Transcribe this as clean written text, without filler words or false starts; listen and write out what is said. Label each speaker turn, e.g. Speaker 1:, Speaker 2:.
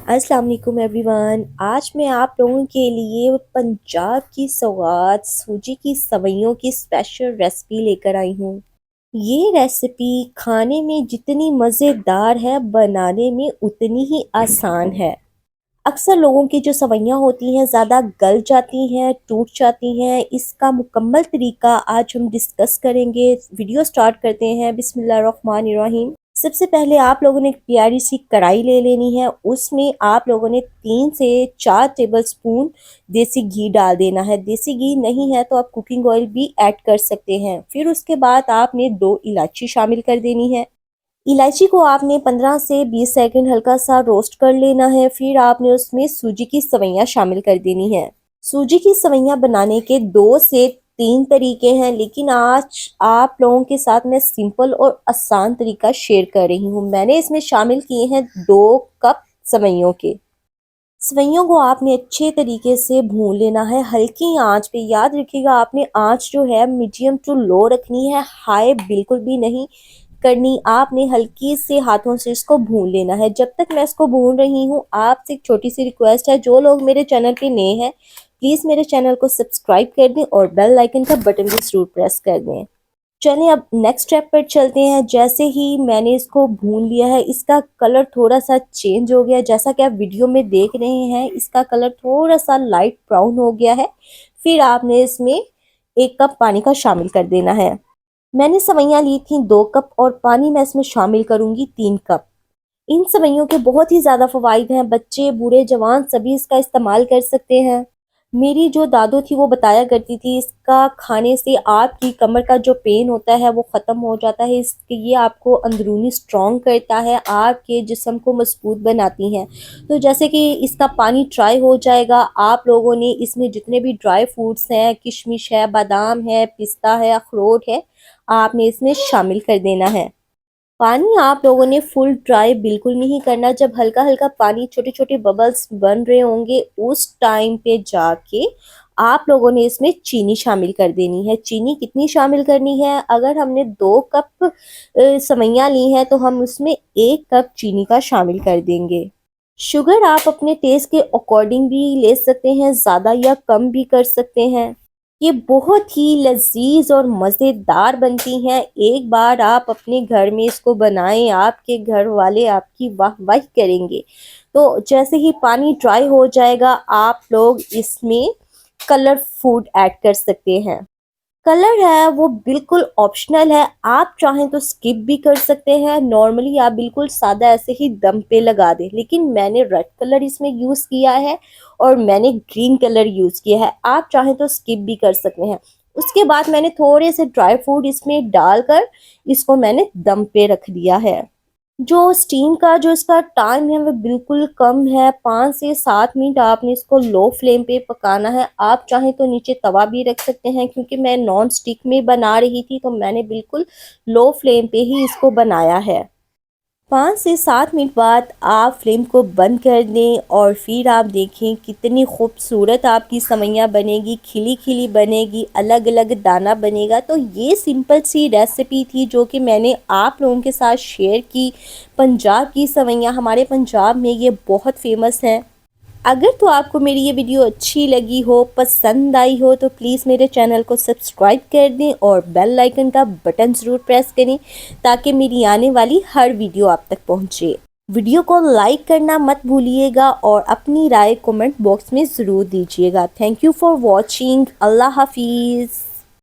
Speaker 1: अस्सलाम वालेकुम एवरीवन। आज मैं आप लोगों के लिए पंजाब की सौगात सूजी की सवैयों की स्पेशल रेसिपी लेकर आई हूँ। ये रेसिपी खाने में जितनी मज़ेदार है, बनाने में उतनी ही आसान है। अक्सर लोगों की जो सवैयाँ होती हैं ज़्यादा गल जाती हैं, टूट जाती हैं। इसका मुकम्मल तरीका आज हम डिस्कस करेंगे। वीडियो स्टार्ट करते हैं। बिस्मिल्लाहिर्रहमानिर्रहीम। सबसे पहले आप लोगों ने एक प्यारी सी कढ़ाई ले लेनी है। उसमें आप लोगों ने 3 से 4 टेबल स्पून देसी घी डाल देना है। देसी घी नहीं है तो आप कुकिंग ऑयल भी ऐड कर सकते हैं। फिर उसके बाद आपने 2 इलायची शामिल कर देनी है। इलायची को आपने 15 से 20 सेकंड हल्का सा रोस्ट कर लेना है। फिर आपने उसमें सूजी की सवैयाँ शामिल कर देनी है। सूजी की सवैयाँ बनाने के 2 से 3 तरीके हैं, लेकिन आज आप लोगों के साथ मैं सिंपल और आसान तरीका शेयर कर रही हूँ। मैंने इसमें शामिल किए हैं 2 कप सवैयों के। सवैयों को आपने अच्छे तरीके से भून लेना है हल्की आंच पे। याद रखिएगा, आपने आंच जो है मीडियम टू लो रखनी है, हाई बिल्कुल भी नहीं करनी। आपने हल्की से हाथों से इसको भून लेना है। जब तक मैं इसको भून रही हूँ, आपसे एक छोटी सी रिक्वेस्ट है, जो लोग मेरे चैनल पे नए हैं प्लीज़ मेरे चैनल को सब्सक्राइब कर दें और बेल आइकन का बटन भी ज़रूर प्रेस कर दें। चलिए अब नेक्स्ट स्टेप पर चलते हैं। जैसे ही मैंने इसको भून लिया है, इसका कलर थोड़ा सा चेंज हो गया। जैसा कि आप वीडियो में देख रहे हैं, इसका कलर थोड़ा सा लाइट ब्राउन हो गया है। फिर आपने इसमें 1 कप पानी का शामिल कर देना है। मैंने सवैयाँ ली थी 2 कप और पानी मैं इसमें शामिल करूंगी 3 कप। इन सवैयों के बहुत ही ज़्यादा फ़वाइद हैं। बच्चे, बूढ़े, जवान सभी इसका इस्तेमाल कर सकते हैं। मेरी जो दादू थी वो बताया करती थी, इसका खाने से आपकी कमर का जो पेन होता है वो ख़त्म हो जाता है। इसके ये आपको अंदरूनी स्ट्रॉन्ग करता है, आपके जिस्म को मजबूत बनाती हैं। तो जैसे कि इसका पानी ड्राई हो जाएगा, आप लोगों ने इसमें जितने भी ड्राई फ्रूट्स हैं, किशमिश है, बादाम है, पिस्ता है, अखरोट है, आपने इसमें शामिल कर देना है। पानी आप लोगों ने फुल ड्राई बिल्कुल नहीं करना। जब हल्का हल्का पानी, छोटे छोटे बबल्स बन रहे होंगे, उस टाइम पे जाके आप लोगों ने इसमें चीनी शामिल कर देनी है। चीनी कितनी शामिल करनी है? अगर हमने 2 कप सवैयाँ ली हैं तो हम उसमें 1 कप चीनी का शामिल कर देंगे। शुगर आप अपने टेस्ट के अकॉर्डिंग भी ले सकते हैं, ज़्यादा या कम भी कर सकते हैं। ये बहुत ही लजीज और मज़ेदार बनती हैं। एक बार आप अपने घर में इसको बनाएं, आपके घर वाले आपकी वाह वाह करेंगे। तो जैसे ही पानी ड्राई हो जाएगा, आप लोग इसमें कलर फूड ऐड कर सकते हैं। कलर है वो बिल्कुल ऑप्शनल है, आप चाहें तो स्किप भी कर सकते हैं। नॉर्मली आप बिल्कुल सादा ऐसे ही दम पे लगा दें, लेकिन मैंने रेड कलर इसमें यूज़ किया है और मैंने ग्रीन कलर यूज़ किया है। आप चाहें तो स्किप भी कर सकते हैं। उसके बाद मैंने थोड़े से ड्राई फ्रूट इसमें डालकर इसको मैंने दम पे रख दिया है। जो स्टीम का जो इसका टाइम है वो बिल्कुल कम है। 5 से 7 मिनट आपने इसको लो फ्लेम पे पकाना है। आप चाहें तो नीचे तवा भी रख सकते हैं, क्योंकि मैं नॉन स्टिक में बना रही थी तो मैंने बिल्कुल लो फ्लेम पे ही इसको बनाया है। 5 से 7 मिनट बाद आप फ्लेम को बंद कर दें और फिर आप देखें कितनी खूबसूरत आपकी सवैयाँ बनेगी, खिली खिली बनेगी, अलग अलग दाना बनेगा। तो ये सिंपल सी रेसिपी थी जो कि मैंने आप लोगों के साथ शेयर की। पंजाब की सवैयाँ, हमारे पंजाब में ये बहुत फेमस हैं। अगर तो आपको मेरी ये वीडियो अच्छी लगी हो, पसंद आई हो, तो प्लीज़ मेरे चैनल को सब्सक्राइब कर दें और बेल आइकन का बटन ज़रूर प्रेस करें, ताकि मेरी आने वाली हर वीडियो आप तक पहुंचे। वीडियो को लाइक करना मत भूलिएगा और अपनी राय कमेंट बॉक्स में ज़रूर दीजिएगा। Thank you for watching. अल्लाह हाफिज़।